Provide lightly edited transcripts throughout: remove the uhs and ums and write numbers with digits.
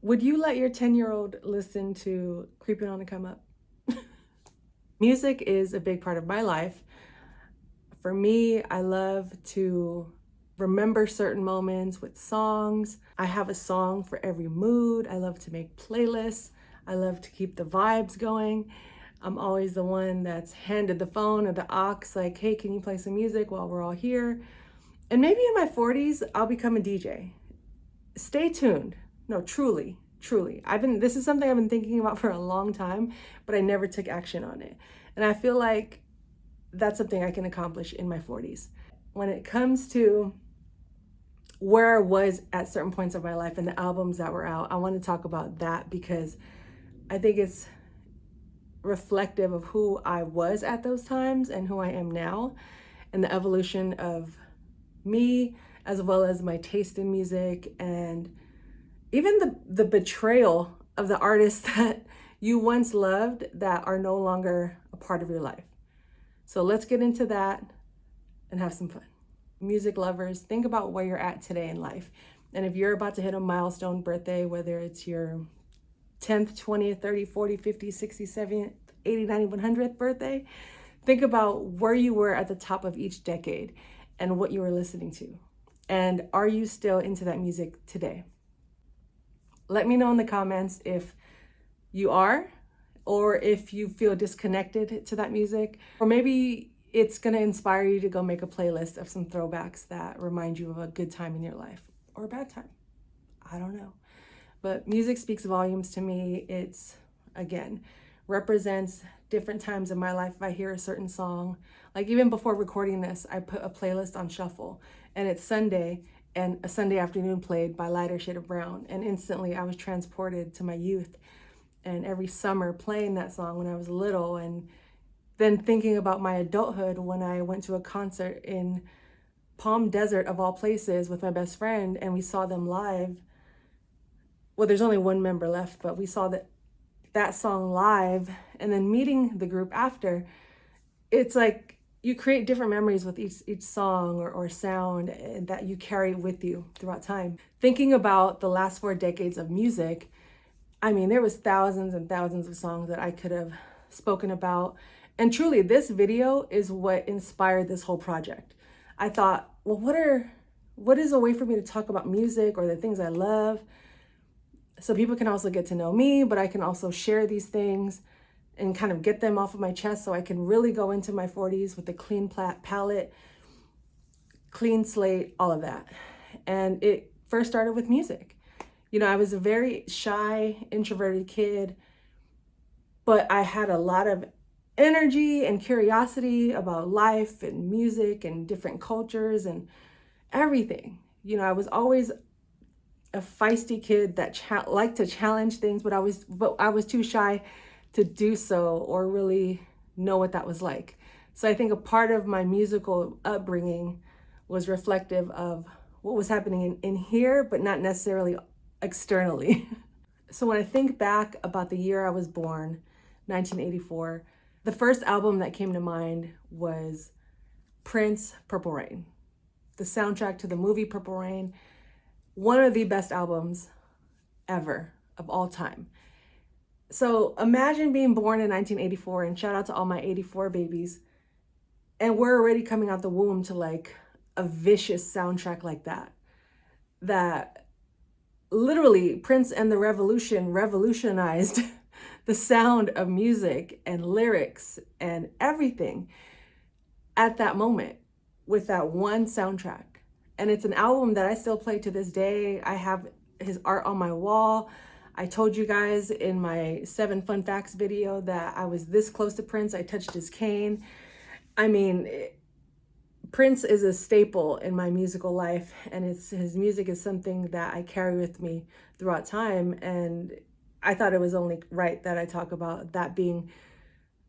Would you let your 10-year-old listen to Creeping on the Come Up? Music is a big part of my life. For me, I love to remember certain moments with songs. I have a song for every mood. I love to make playlists. I love to keep the vibes going. I'm always the one that's handed the phone or the aux, like, hey, can you play some music while we're all here? And maybe in my 40s, I'll become a DJ. Stay tuned. No, truly. This is something I've been thinking about for a long time, but I never took action on it. And I feel like that's something I can accomplish in my 40s. When it comes to where I was at certain points of my life and the albums that were out, I want to talk about that because I think it's reflective of who I was at those times and who I am now, and the evolution of me, as well as my taste in music, and even the betrayal of the artists that you once loved that are no longer a part of your life. So let's get into that and have some fun. Music lovers, think about where you're at today in life. And if you're about to hit a milestone birthday, whether it's your 10th, 20th, 30th, 40th, 50th, 60th, 70th, 80th, 90th, 100th birthday, think about where you were at the top of each decade and what you were listening to. And are you still into that music today? Let me know in the comments if you are, or if you feel disconnected to that music, or maybe it's gonna inspire you to go make a playlist of some throwbacks that remind you of a good time in your life or a bad time. I don't know. But music speaks volumes to me. It's, again, represents different times in my life. If I hear a certain song, like even before recording this, I put a playlist on shuffle and it's Sunday, and a Sunday afternoon played by Lighter Shade of Brown. And instantly I was transported to my youth, and every summer playing that song when I was little, and then thinking about my adulthood when I went to a concert in Palm Desert of all places with my best friend, and we saw them live. Well, there's only one member left, but we saw that song live, and then meeting the group after. It's like you create different memories with each song or sound that you carry with you throughout time. Thinking about the last 4 decades of music, I mean, there was thousands and thousands of songs that I could have spoken about. And truly, this video is what inspired this whole project. I thought, well, what is a way for me to talk about music or the things I love, so people can also get to know me, but I can also share these things and kind of get them off of my chest so I can really go into my 40s with a clean palette, clean slate, all of that. And it first started with music. You know, I was a very shy, introverted kid, but I had a lot of energy and curiosity about life and music and different cultures and everything. You know, I was always a feisty kid that liked to challenge things, but I was too shy to do so or really know what that was like. So I think a part of my musical upbringing was reflective of what was happening in here, but not necessarily externally. So when I think back about the year I was born, 1984, the first album that came to mind was Prince, Purple Rain, the soundtrack to the movie Purple Rain. One of the best albums ever of all time. So imagine being born in 1984, and shout out to all my 84 babies. And we're already coming out the womb to like a vicious soundtrack like that. That literally Prince and the Revolution revolutionized the sound of music and lyrics and everything at that moment with that one soundtrack. And it's an album that I still play to this day. I have his art on my wall. I told you guys in my 7 fun facts video that I was this close to Prince. I touched his cane. I mean, Prince is a staple in my musical life, and his music is something that I carry with me throughout time. And I thought it was only right that I talk about that being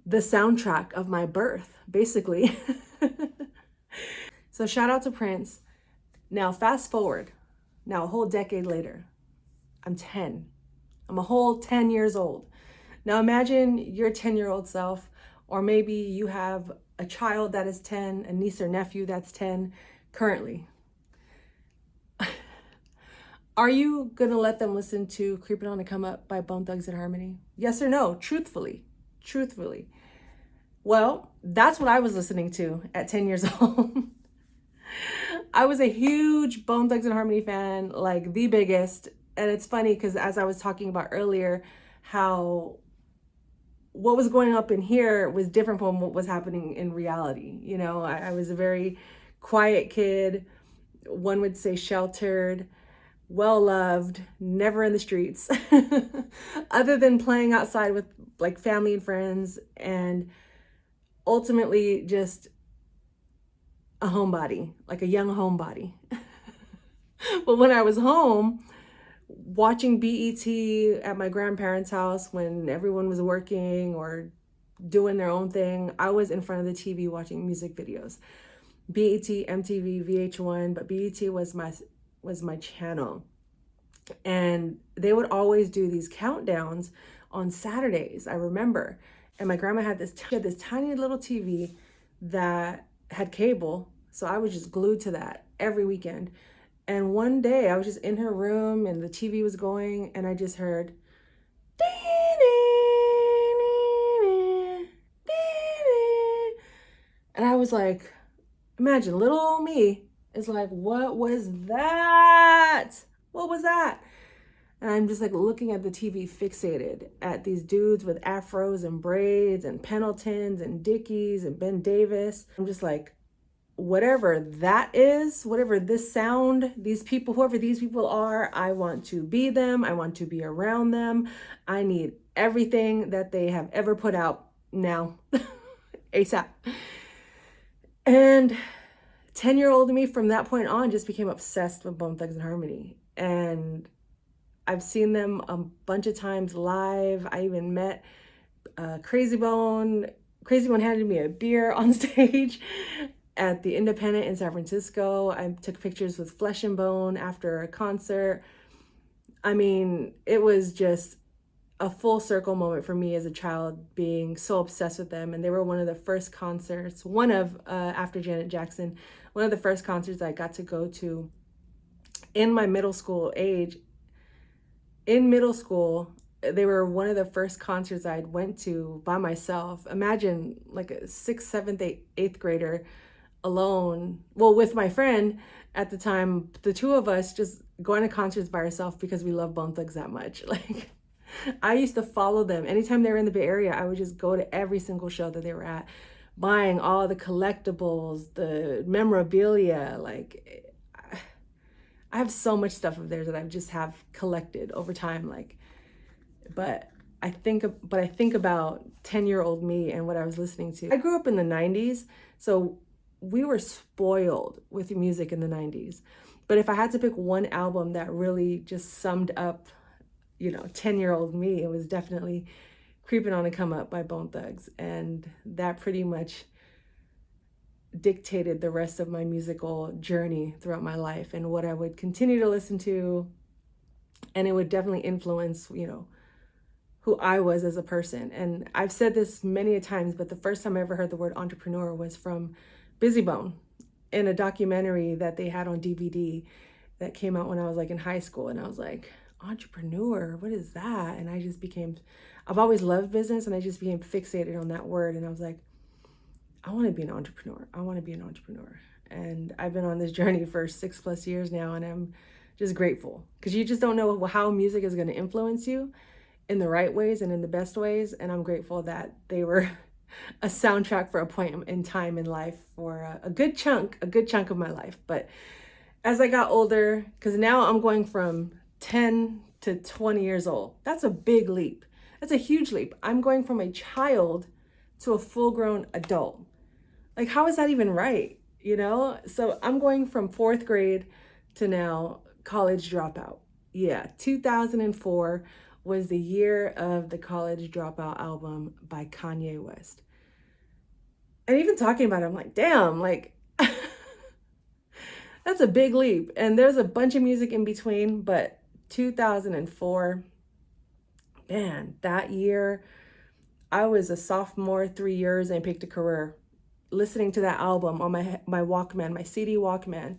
the soundtrack of my birth, basically. So shout out to Prince. Now, fast forward, now a whole decade later, I'm 10. I'm a whole 10 years old. Now imagine your 10-year-old self, or maybe you have a child that is 10, a niece or nephew that's 10 currently. Are you gonna let them listen to Creeping on the Come Up by Bone Thugs-n-Harmony? Yes or no? Truthfully. Truthfully. Well, that's what I was listening to at 10 years old. I was a huge Bone Thugs-n-Harmony fan, like the biggest. And it's funny because as I was talking about earlier, how what was going up in here was different from what was happening in reality. You know, I was a very quiet kid. One would say sheltered, well-loved, never in the streets, other than playing outside with like family and friends, and ultimately just a homebody, like a young homebody. But when I was home, watching BET at my grandparents' house when everyone was working or doing their own thing, I was in front of the TV watching music videos. BET, MTV, VH1, but BET was my channel. And they would always do these countdowns on Saturdays, I remember. And my grandma had this tiny little TV that had cable, so I was just glued to that every weekend. And one day I was just in her room and the TV was going and I just heard, and I was like, imagine little old me is like, what was that? What was that? And I'm just like looking at the TV, fixated at these dudes with afros and braids and Pendletons and Dickies and Ben Davis. I'm just like, whatever that is, whatever this sound, these people, whoever these people are, I want to be them. I want to be around them. I need everything that they have ever put out now, ASAP. And 10-year-old me from that point on just became obsessed with Bone Thugs-n-Harmony. And I've seen them a bunch of times live. I even met Crazy Bone. Crazy Bone handed me a beer on stage at the Independent in San Francisco. I took pictures with Flesh and Bone after a concert. I mean, it was just a full circle moment for me as a child, being so obsessed with them. And they were one of the first concerts, after Janet Jackson, one of the first concerts I got to go to in my middle school age. In middle school, they were one of the first concerts I went to by myself. Imagine like a 6th, 7th, 8th grader alone, well, with my friend at the time, the two of us just going to concerts by ourselves because we love Bone Thugs that much. Like, I used to follow them. Anytime they were in the Bay Area, I would just go to every single show that they were at, buying all the collectibles, the memorabilia. Like, I have so much stuff of theirs that I just have collected over time. Like, but I think about 10-year-old me and what I was listening to. I grew up in the 90s, so we were spoiled with music in the 90s. But if I had to pick one album that really just summed up, 10-year-old me, it was definitely Creeping on the Come Up by Bone Thugs. And that pretty much dictated the rest of my musical journey throughout my life and what I would continue to listen to. And it would definitely influence, who I was as a person. And I've said this many a times, but the first time I ever heard the word entrepreneur was from Busy Bone in a documentary that they had on DVD that came out when I was like in high school. And I was like, entrepreneur, what is that? And I've always loved business, and I just became fixated on that word. And I was like, I want to be an entrepreneur. I want to be an entrepreneur. And I've been on this journey for 6+ years now, and I'm just grateful, because you just don't know how music is going to influence you in the right ways and in the best ways. And I'm grateful that they were a soundtrack for a point in time in life for a good chunk of my life. But as I got older, because now I'm going from 10 to 20 years old, that's a big leap. That's a huge leap. I'm going from a child to a full-grown adult. Like, how is that even right? So I'm going from 4th grade to now college dropout. Yeah, 2004 was the year of the College Dropout album by Kanye West. And even talking about it, I'm like, damn, like, that's a big leap. And there's a bunch of music in between, but 2004, man, that year, I was a sophomore, 3 years, and picked a career, listening to that album on my Walkman, my CD Walkman.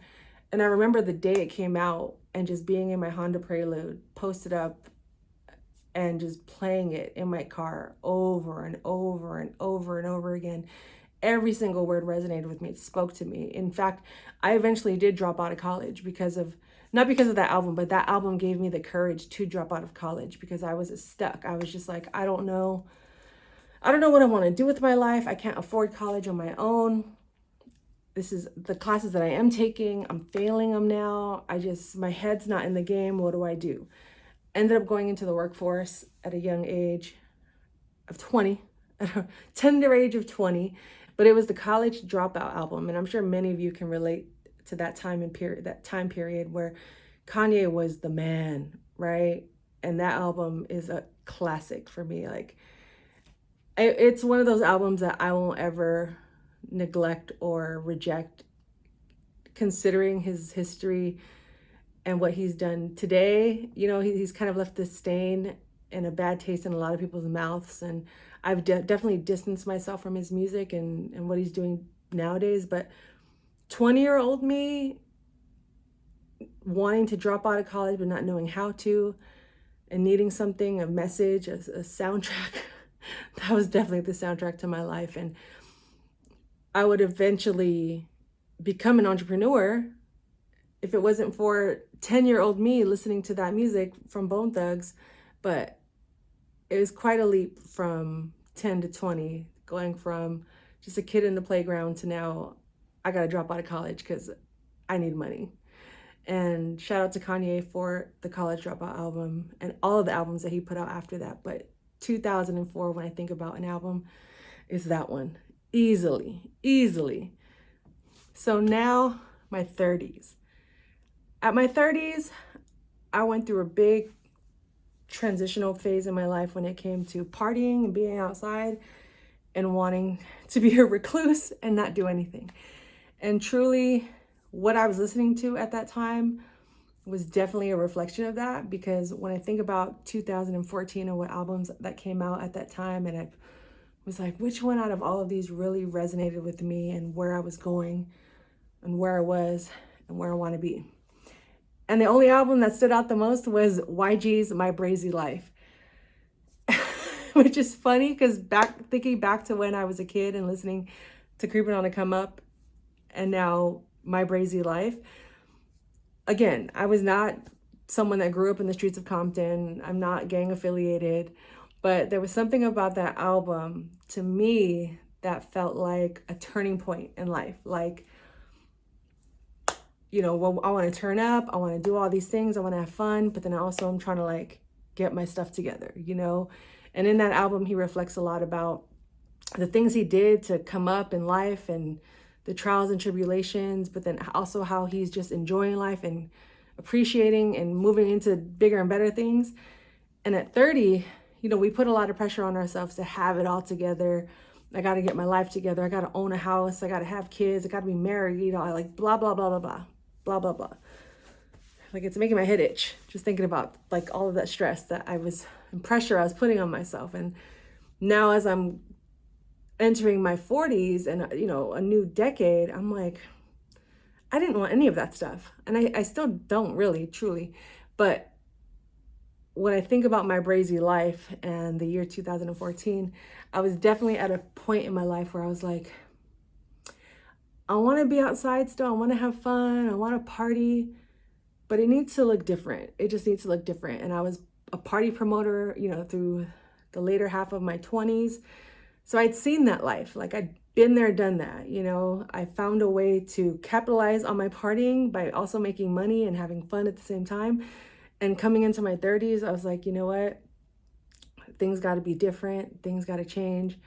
And I remember the day it came out, and just being in my Honda Prelude, posted up and just playing it in my car over and over and over and over again. Every single word resonated with me. It spoke to me. In fact, I eventually did drop out of college not because of that album, but that album gave me the courage to drop out of college because I was stuck. I was just like, I don't know what I want to do with my life. I can't afford college on my own. This is the classes that I am taking. I'm failing them now. My head's not in the game. What do I do? Ended up going into the workforce at a young age of 20, at a tender age of 20, but it was the college dropout album. And I'm sure many of you can relate to that time period where Kanye was the man, right? And that album is a classic for me. Like, it's one of those albums that I won't ever neglect or reject, considering his history and what he's done today. You know, he's kind of left this stain and a bad taste in a lot of people's mouths. And I've definitely distanced myself from his music and what he's doing nowadays. But 20-year-old me wanting to drop out of college but not knowing how to, and needing something, a message, a soundtrack, that was definitely the soundtrack to my life. And I would eventually become an entrepreneur if it wasn't for 10-year-old me listening to that music from Bone Thugs. But it was quite a leap from 10 to 20, going from just a kid in the playground to now I got to drop out of college because I need money. And shout out to Kanye for the College Dropout album and all of the albums that he put out after that. But 2004, when I think about an album, is that one. Easily. So now my 30s. At my 30s, I went through a big transitional phase in my life when it came to partying and being outside and wanting to be a recluse and not do anything. And truly, what I was listening to at that time was definitely a reflection of that, because when I think about 2014 and what albums that came out at that time, and I was like, which one out of all of these really resonated with me and where I was going and where I was and where I want to be. And the only album that stood out the most was YG's My Brazy Life, which is funny because thinking back to when I was a kid and listening to Creeping on a Come Up and now My Brazy Life. Again, I was not someone that grew up in the streets of Compton. I'm not gang affiliated, but there was something about that album to me that felt like a turning point in life. Like, you know, well, I want to turn up, I want to do all these things, I want to have fun, but then also I'm trying to like get my stuff together, you know? And in that album, he reflects a lot about the things he did to come up in life and the trials and tribulations, but then also how he's just enjoying life and appreciating and moving into bigger and better things. And at 30, you know, we put a lot of pressure on ourselves to have it all together. I got to get my life together. I got to own a house. I got to have kids. I got to be married. You know, I like blah, blah, blah, blah, blah, blah, blah, blah. Like, it's making my head itch just thinking about like all of that stress that and pressure I was putting on myself. And now as I'm entering my 40s and, you know, a new decade, I'm like, I didn't want any of that stuff. And I still don't really, truly. But when I think about My Brazy Life and the year 2014, I was definitely at a point in my life where I was like, I want to be outside still. I want to have fun. I want to party, but it needs to look different. It just needs to look different. And I was a party promoter, you know, through the later half of my 20s. So I'd seen that life. Like, I'd been there, done that, you know. I found a way to capitalize on my partying by also making money and having fun at the same time. And coming into my 30s, I was like, you know what? Things got to be different. Things got to change.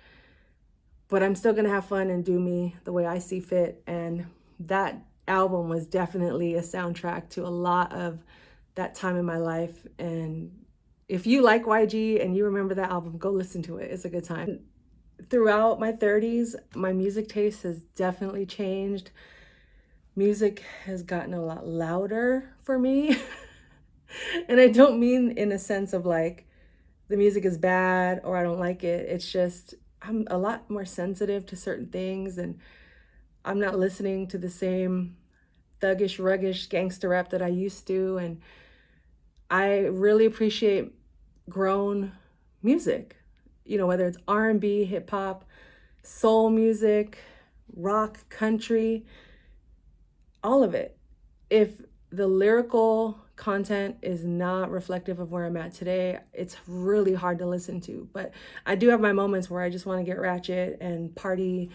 But I'm still going to have fun and do me the way I see fit. And that album was definitely a soundtrack to a lot of that time in my life. And if you like YG and you remember that album, go listen to it. It's a good time. Throughout my 30s, my music taste has definitely changed. Music has gotten a lot louder for me. And I don't mean in a sense of like the music is bad or I don't like it. It's just I'm a lot more sensitive to certain things, and I'm not listening to the same thuggish, ruggish gangster rap that I used to. And I really appreciate grown music, you know, whether it's R&B, hip hop, soul music, rock, country, all of it. If the lyrical content is not reflective of where I'm at today, it's really hard to listen to. But I do have my moments where I just want to get ratchet and party,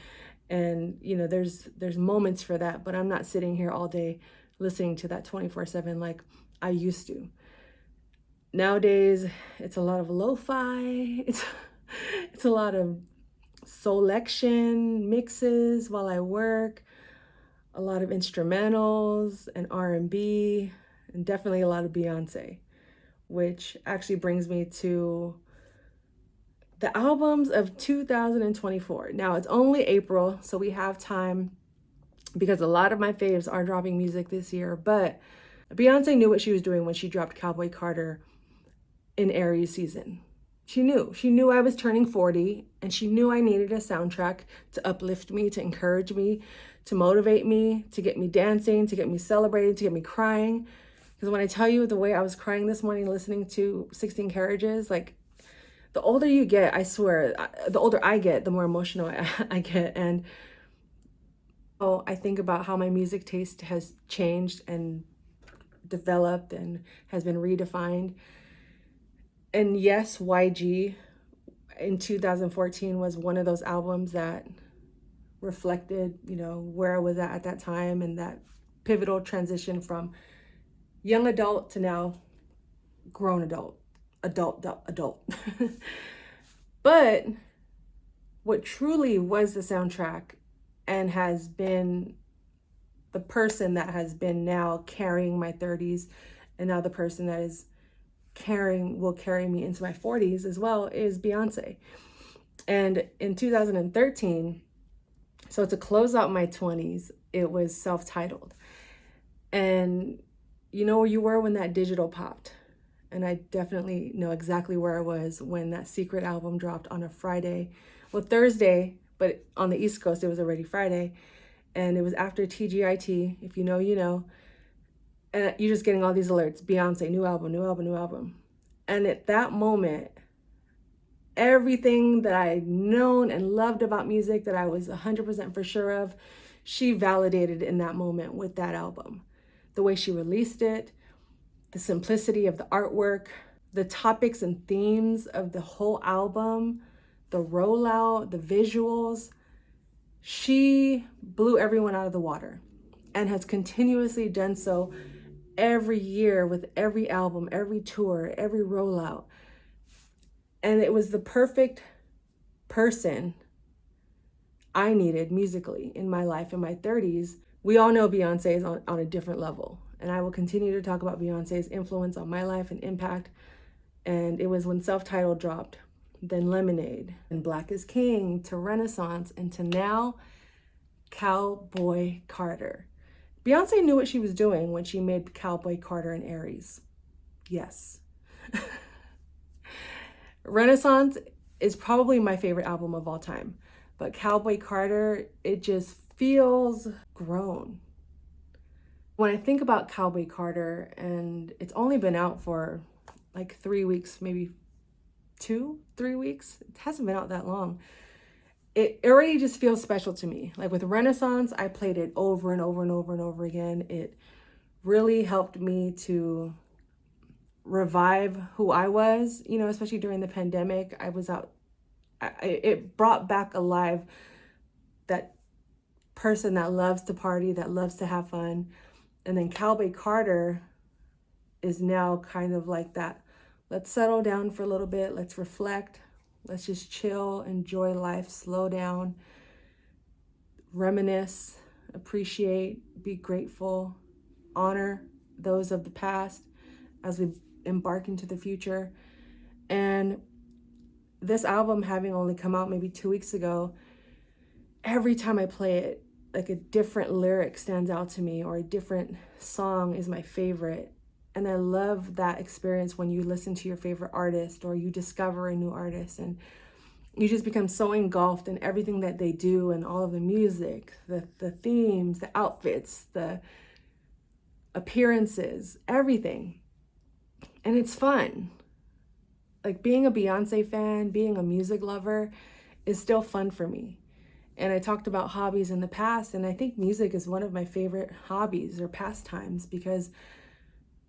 and you know, there's moments for that, but I'm not sitting here all day listening to that 24/7 like I used to. Nowadays, it's a lot of lo-fi. It's a lot of selection mixes while I work, a lot of instrumentals and R&B, and definitely a lot of Beyonce, which actually brings me to the albums of 2024. Now it's only April, so we have time because a lot of my faves are dropping music this year, but Beyonce knew what she was doing when she dropped Cowboy Carter in Aries season. She knew I was turning 40, and she knew I needed a soundtrack to uplift me, to encourage me, to motivate me, to get me dancing, to get me celebrating, to get me crying. Because when I tell you the way I was crying this morning listening to 16 Carriages, like, the older you get, I swear, the older I get, the more emotional I get. And I think about how my music taste has changed and developed and has been redefined. And yes, YG in 2014 was one of those albums that reflected, you know, where I was at that time, and that pivotal transition from young adult to now grown adult. But what truly was the soundtrack and has been the person that has been now carrying my 30s, and now the person that is will carry me into my 40s as well, is Beyonce. And in 2013, so to close out my 20s, it was self-titled. And you know where you were when that digital popped. And I definitely know exactly where I was when that Secret album dropped on a Friday. Well, Thursday, but on the East Coast, it was already Friday. And it was after TGIT. If you know, you know. And you're just getting all these alerts. Beyonce, new album, new album, new album. And at that moment, everything that I'd known and loved about music that I was 100% for sure of, she validated in that moment with that album. The way she released it, the simplicity of the artwork, the topics and themes of the whole album, the rollout, the visuals. She blew everyone out of the water and has continuously done so every year with every album, every tour, every rollout. And it was the perfect person I needed musically in my life in my 30s. We all know Beyonce is on a different level. And I will continue to talk about Beyonce's influence on my life and impact. And it was when Self-Titled dropped, then Lemonade, and Black is King, to Renaissance, and to now Cowboy Carter. Beyonce knew what she was doing when she made Cowboy Carter and Aries. Yes. Renaissance is probably my favorite album of all time. But Cowboy Carter, it just feels grown. When I think about Cowboy Carter, and it's only been out for like 3 weeks, maybe 2-3 weeks. It hasn't been out that long. It already just feels special to me. Like with Renaissance, I played it over and over and over and over again. It really helped me to revive who I was, you know, especially during the pandemic. I was out. It brought back alive that person that loves to party, that loves to have fun. And then Cowboy Carter is now kind of like that. Let's settle down for a little bit. Let's reflect. Let's just chill, enjoy life, slow down, reminisce, appreciate, be grateful, honor those of the past as we embark into the future. And this album, having only come out maybe 2 weeks ago, every time I play it, like a different lyric stands out to me, or a different song is my favorite. And I love that experience when you listen to your favorite artist, or you discover a new artist, and you just become so engulfed in everything that they do, and all of the music, the themes, the outfits, the appearances, everything. And it's fun. Like being a Beyonce fan, being a music lover is still fun for me. And I talked about hobbies in the past, and I think music is one of my favorite hobbies or pastimes, because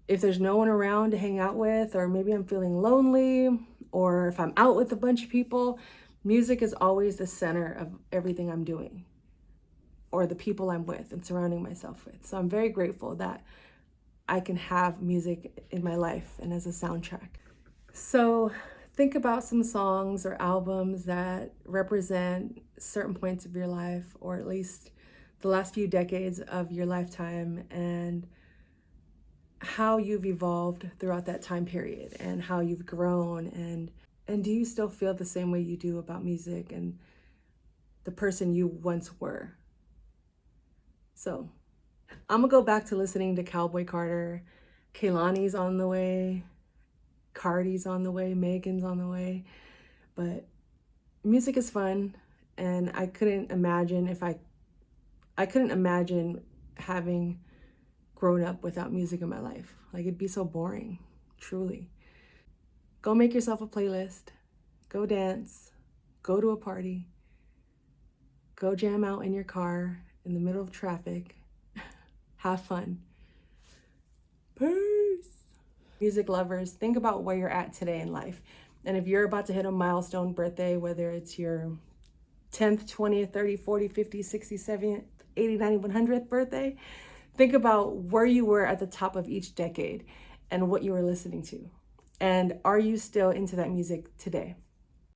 if there's no one around to hang out with, or maybe I'm feeling lonely, or if I'm out with a bunch of people, music is always the center of everything I'm doing, or the people I'm with and surrounding myself with. So I'm very grateful that I can have music in my life and as a soundtrack. So think about some songs or albums that represent certain points of your life, or at least the last few decades of your lifetime, and how you've evolved throughout that time period and how you've grown, and do you still feel the same way you do about music and the person you once were? So I'm gonna go back to listening to Cowboy Carter. Kehlani's on the way, Cardi's on the way, Megan's on the way. But music is fun, and I couldn't imagine having grown up without music in my life. Like, it'd be so boring, truly. Go make yourself a playlist, go dance, go to a party, go jam out in your car in the middle of traffic, have fun. Peace. Music lovers, think about where you're at today in life. And if you're about to hit a milestone birthday, whether it's your 10th, 20th, 30th, 40th, 50th, 60th, 70th, 80th, 90th, 100th birthday, think about where you were at the top of each decade and what you were listening to. And are you still into that music today?